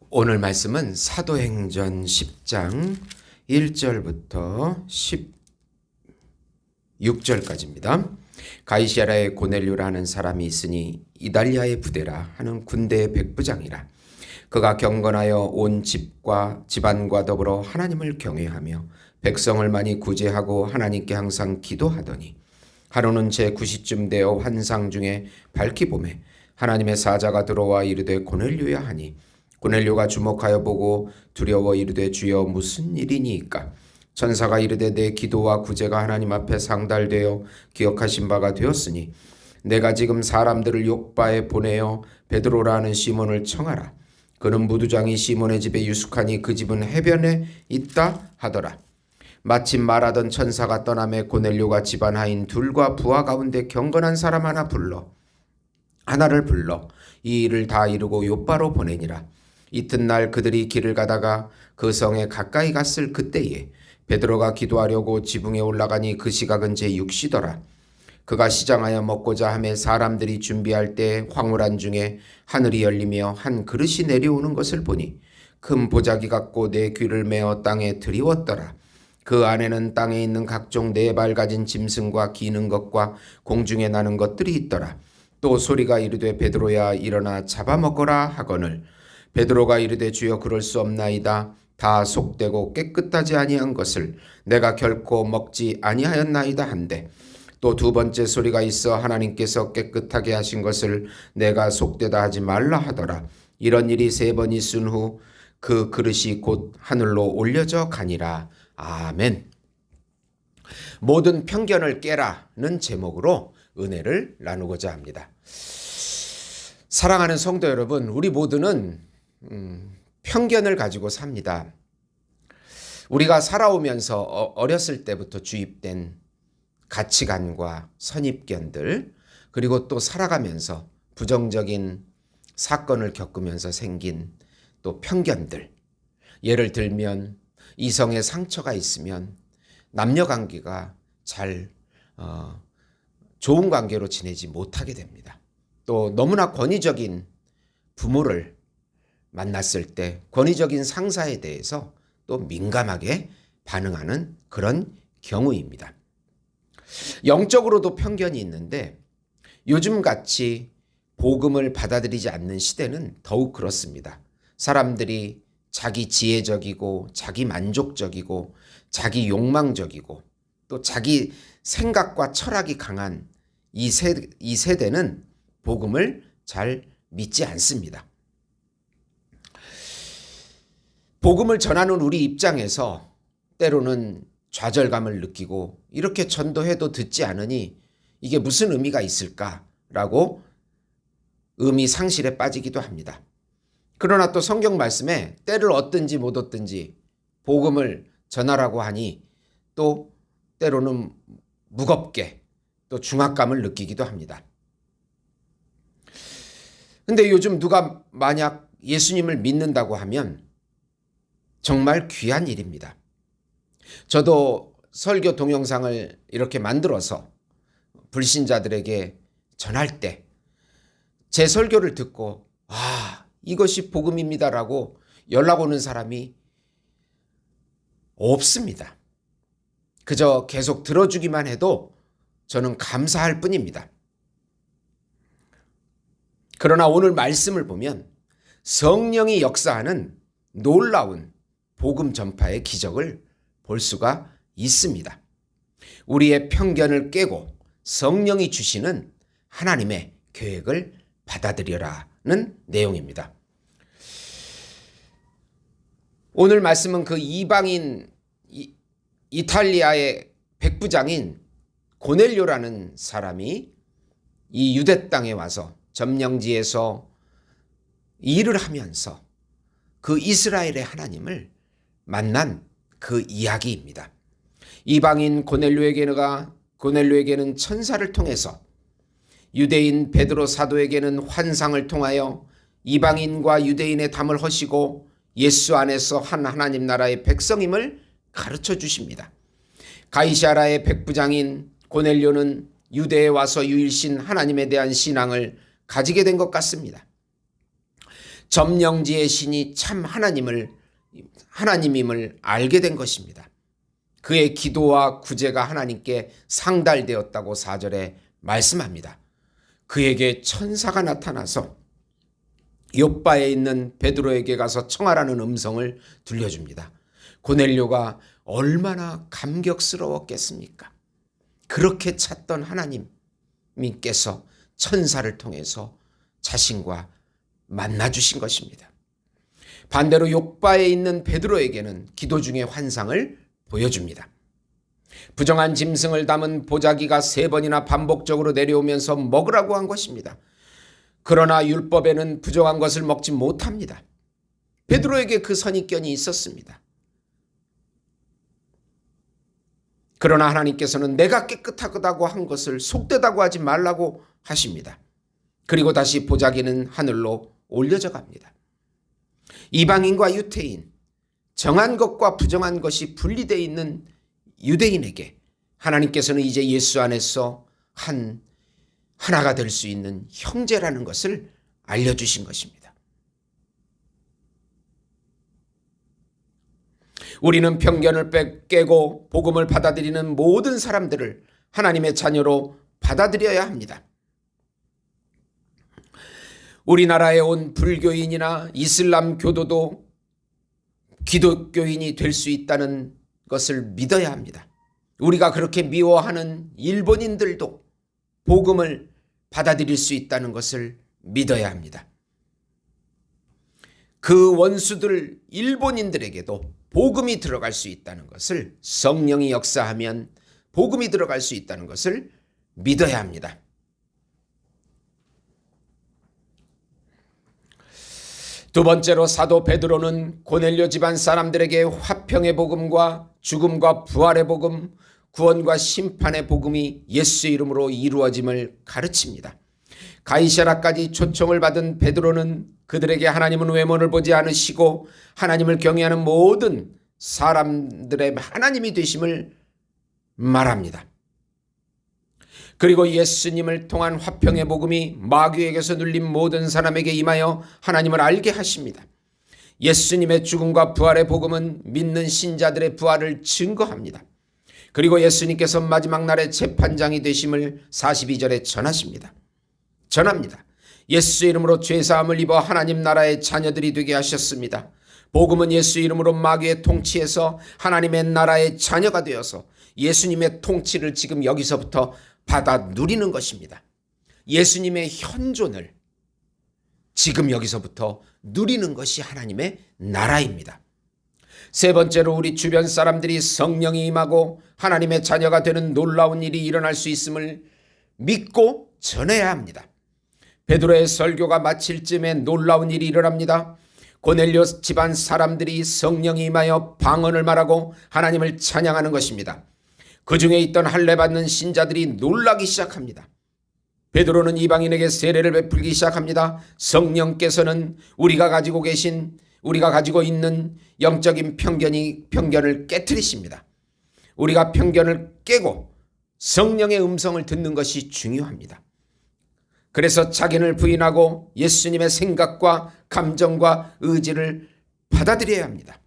오늘 말씀은 사도행전 10장 1절부터 16절까지입니다. 가이사랴에 고넬료라는 사람이 있으니 이달리아의 부대라 하는 군대의 백부장이라. 그가 경건하여 온 집과 집안과 더불어 하나님을 경외하며 백성을 많이 구제하고 하나님께 항상 기도하더니 하루는 제9시쯤 되어 환상 중에 밝히 보매 하나님의 사자가 들어와 이르되 고넬료야 하니 고넬료가 주목하여 보고 두려워 이르되 주여 무슨 일이니이까. 천사가 이르되 내 기도와 구제가 하나님 앞에 상달되어 기억하신 바가 되었으니 내가 지금 사람들을 욥바에 보내어 베드로라는 시몬을 청하라. 그는 무두장이 시몬의 집에 유숙하니 그 집은 해변에 있다 하더라. 마침 말하던 천사가 떠나매 고넬료가 집안 하인 둘과 부하 가운데 경건한 사람 하나를 불러 이 일을 다 이루고 욥바로 보내니라. 이튿날 그들이 길을 가다가 그 성에 가까이 갔을 그때에 베드로가 기도하려고 지붕에 올라가니 그 시각은 제6시더라. 그가 시장하여 먹고자 하매 사람들이 준비할 때 황홀한 중에 하늘이 열리며 한 그릇이 내려오는 것을 보니 큰 보자기 같고 내 귀를 메어 땅에 들이웠더라. 그 안에는 땅에 있는 각종 네 발 가진 짐승과 기는 것과 공중에 나는 것들이 있더라. 또 소리가 이르되 베드로야 일어나 잡아먹어라 하거늘 베드로가 이르되 주여 그럴 수 없나이다. 다 속되고 깨끗하지 아니한 것을 내가 결코 먹지 아니하였나이다 한데 또 두 번째 소리가 있어 하나님께서 깨끗하게 하신 것을 내가 속되다 하지 말라 하더라. 이런 일이 3번 있은 후 그 그릇이 곧 하늘로 올려져 가니라. 아멘. 모든 편견을 깨라는 제목으로 은혜를 나누고자 합니다. 사랑하는 성도 여러분, 우리 모두는 편견을 가지고 삽니다. 우리가 살아오면서 어렸을 때부터 주입된 가치관과 선입견들, 그리고 또 살아가면서 부정적인 사건을 겪으면서 생긴 또 편견들, 예를 들면 이성의 상처가 있으면 남녀관계가 잘 좋은 관계로 지내지 못하게 됩니다. 또 너무나 권위적인 부모를 만났을 때 권위적인 상사에 대해서 또 민감하게 반응하는 그런 경우입니다. 영적으로도 편견이 있는데 요즘같이 복음을 받아들이지 않는 시대는 더욱 그렇습니다. 사람들이 자기 지혜적이고 자기 만족적이고 자기 욕망적이고 또 자기 생각과 철학이 강한 이 세대는 복음을 잘 믿지 않습니다. 복음을 전하는 우리 입장에서 때로는 좌절감을 느끼고 이렇게 전도해도 듣지 않으니 이게 무슨 의미가 있을까라고 의미 상실에 빠지기도 합니다. 그러나 또 성경 말씀에 때를 얻든지 못 얻든지 복음을 전하라고 하니 또 때로는 무겁게 또 중압감을 느끼기도 합니다. 근데 요즘 누가 만약 예수님을 믿는다고 하면 정말 귀한 일입니다. 저도 설교 동영상을 이렇게 만들어서 불신자들에게 전할 때 제 설교를 듣고 이것이 복음입니다라고 연락 오는 사람이 없습니다. 그저 계속 들어주기만 해도 저는 감사할 뿐입니다. 그러나 오늘 말씀을 보면 성령이 역사하는 놀라운 복음 전파의 기적을 볼 수가 있습니다. 우리의 편견을 깨고 성령이 주시는 하나님의 계획을 받아들여라는 내용입니다. 오늘 말씀은 그 이방인 이탈리아의 백부장인 고넬료라는 사람이 이 유대 땅에 와서 점령지에서 일을 하면서 그 이스라엘의 하나님을 만난 그 이야기입니다. 이방인 고넬료에게는 천사를 통해서, 유대인 베드로 사도에게는 환상을 통하여 이방인과 유대인의 담을 허시고 예수 안에서 한 하나님 나라의 백성임을 가르쳐 주십니다. 가이사랴의 백부장인 고넬료는 유대에 와서 유일신 하나님에 대한 신앙을 가지게 된 것 같습니다. 점령지의 신이 참 하나님임을 알게 된 것입니다. 그의 기도와 구제가 하나님께 상달되었다고 4절에 말씀합니다. 그에게 천사가 나타나서 욥바에 있는 베드로에게 가서 청하라는 음성을 들려줍니다. 고넬료가 얼마나 감격스러웠겠습니까? 그렇게 찾던 하나님께서 천사를 통해서 자신과 만나주신 것입니다. 반대로 욥바에 있는 베드로에게는 기도 중에 환상을 보여줍니다. 부정한 짐승을 담은 보자기가 3번이나 반복적으로 내려오면서 먹으라고 한 것입니다. 그러나 율법에는 부정한 것을 먹지 못합니다. 베드로에게 그 선입견이 있었습니다. 그러나 하나님께서는 내가 깨끗하다고 한 것을 속되다고 하지 말라고 하십니다. 그리고 다시 보자기는 하늘로 올려져 갑니다. 이방인과 유태인, 정한 것과 부정한 것이 분리되어 있는 유대인에게 하나님께서는 이제 예수 안에서 하나가 될 수 있는 형제라는 것을 알려주신 것입니다. 우리는 편견을 깨고 복음을 받아들이는 모든 사람들을 하나님의 자녀로 받아들여야 합니다. 우리나라에 온 불교인이나 이슬람 교도도 기독교인이 될 수 있다는 것을 믿어야 합니다. 우리가 그렇게 미워하는 일본인들도 복음을 받아들일 수 있다는 것을 믿어야 합니다. 그 원수들 일본인들에게도 복음이 들어갈 수 있다는 것을, 성령이 역사하면 복음이 들어갈 수 있다는 것을 믿어야 합니다. 두 번째로 사도 베드로는 고넬료 집안 사람들에게 화평의 복음과 죽음과 부활의 복음, 구원과 심판의 복음이 예수의 이름으로 이루어짐을 가르칩니다. 가이사랴까지 초청을 받은 베드로는 그들에게 하나님은 외모를 보지 않으시고 하나님을 경외하는 모든 사람들의 하나님이 되심을 말합니다. 그리고 예수님을 통한 화평의 복음이 마귀에게서 눌린 모든 사람에게 임하여 하나님을 알게 하십니다. 예수님의 죽음과 부활의 복음은 믿는 신자들의 부활을 증거합니다. 그리고 예수님께서 마지막 날에 재판장이 되심을 42절에 전합니다. 예수 이름으로 죄사함을 입어 하나님 나라의 자녀들이 되게 하셨습니다. 복음은 예수 이름으로 마귀의 통치에서 하나님의 나라의 자녀가 되어서 예수님의 통치를 지금 여기서부터 받아 누리는 것입니다. 예수님의 현존을 지금 여기서부터 누리는 것이 하나님의 나라입니다. 세 번째로 우리 주변 사람들이 성령이 임하고 하나님의 자녀가 되는 놀라운 일이 일어날 수 있음을 믿고 전해야 합니다. 베드로의 설교가 마칠 쯤에 놀라운 일이 일어납니다. 고넬료 집안 사람들이 성령이 임하여 방언을 말하고 하나님을 찬양하는 것입니다. 그 중에 있던 할례받는 신자들이 놀라기 시작합니다. 베드로는 이방인에게 세례를 베풀기 시작합니다. 성령께서는 우리가 가지고 있는 영적인 편견을 깨트리십니다. 우리가 편견을 깨고 성령의 음성을 듣는 것이 중요합니다. 그래서 자기를 부인하고 예수님의 생각과 감정과 의지를 받아들여야 합니다.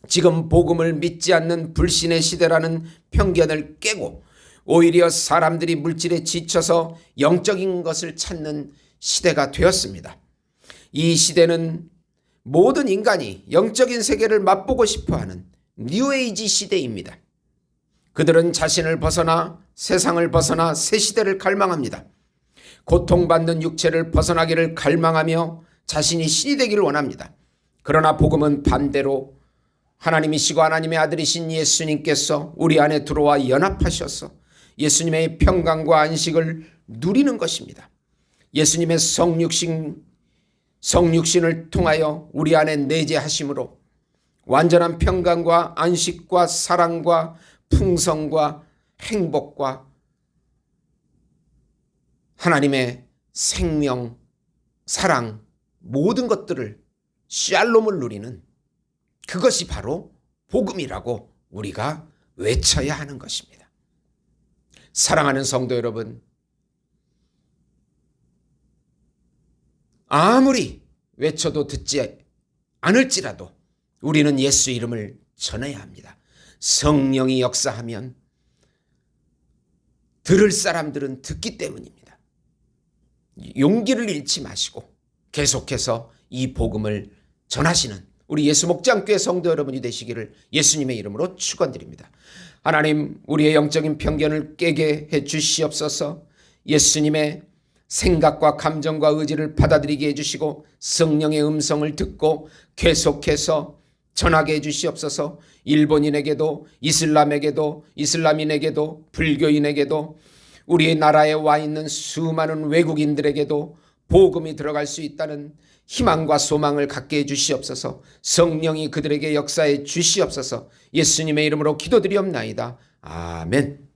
지금 복음을 믿지 않는 불신의 시대라는 편견을 깨고 오히려 사람들이 물질에 지쳐서 영적인 것을 찾는 시대가 되었습니다. 이 시대는 모든 인간이 영적인 세계를 맛보고 싶어하는 뉴에이지 시대입니다. 그들은 자신을 벗어나 세상을 벗어나 새 시대를 갈망합니다. 고통받는 육체를 벗어나기를 갈망하며 자신이 신이 되기를 원합니다. 그러나 복음은 반대로 하나님이시고 하나님의 아들이신 예수님께서 우리 안에 들어와 연합하셔서 예수님의 평강과 안식을 누리는 것입니다. 예수님의 성육신을 통하여 우리 안에 내재하심으로 완전한 평강과 안식과 사랑과 풍성과 행복과 하나님의 생명, 사랑, 모든 것들을 샬롬을 누리는 그것이 바로 복음이라고 우리가 외쳐야 하는 것입니다. 사랑하는 성도 여러분, 아무리 외쳐도 듣지 않을지라도 우리는 예수 이름을 전해야 합니다. 성령이 역사하면 들을 사람들은 듣기 때문입니다. 용기를 잃지 마시고 계속해서 이 복음을 전하시는 우리 예수 목장교회 성도 여러분이 되시기를 예수님의 이름으로 축원드립니다. 하나님, 우리의 영적인 편견을 깨게 해 주시옵소서. 예수님의 생각과 감정과 의지를 받아들이게 해주시고 성령의 음성을 듣고 계속해서 전하게 해주시옵소서. 일본인에게도 이슬람에게도 이슬람인에게도 불교인에게도 우리의 나라에 와 있는 수많은 외국인들에게도 복음이 들어갈 수 있다는 희망과 소망을 갖게 해주시옵소서. 성령이 그들에게 역사해 주시옵소서. 예수님의 이름으로 기도드리옵나이다. 아멘.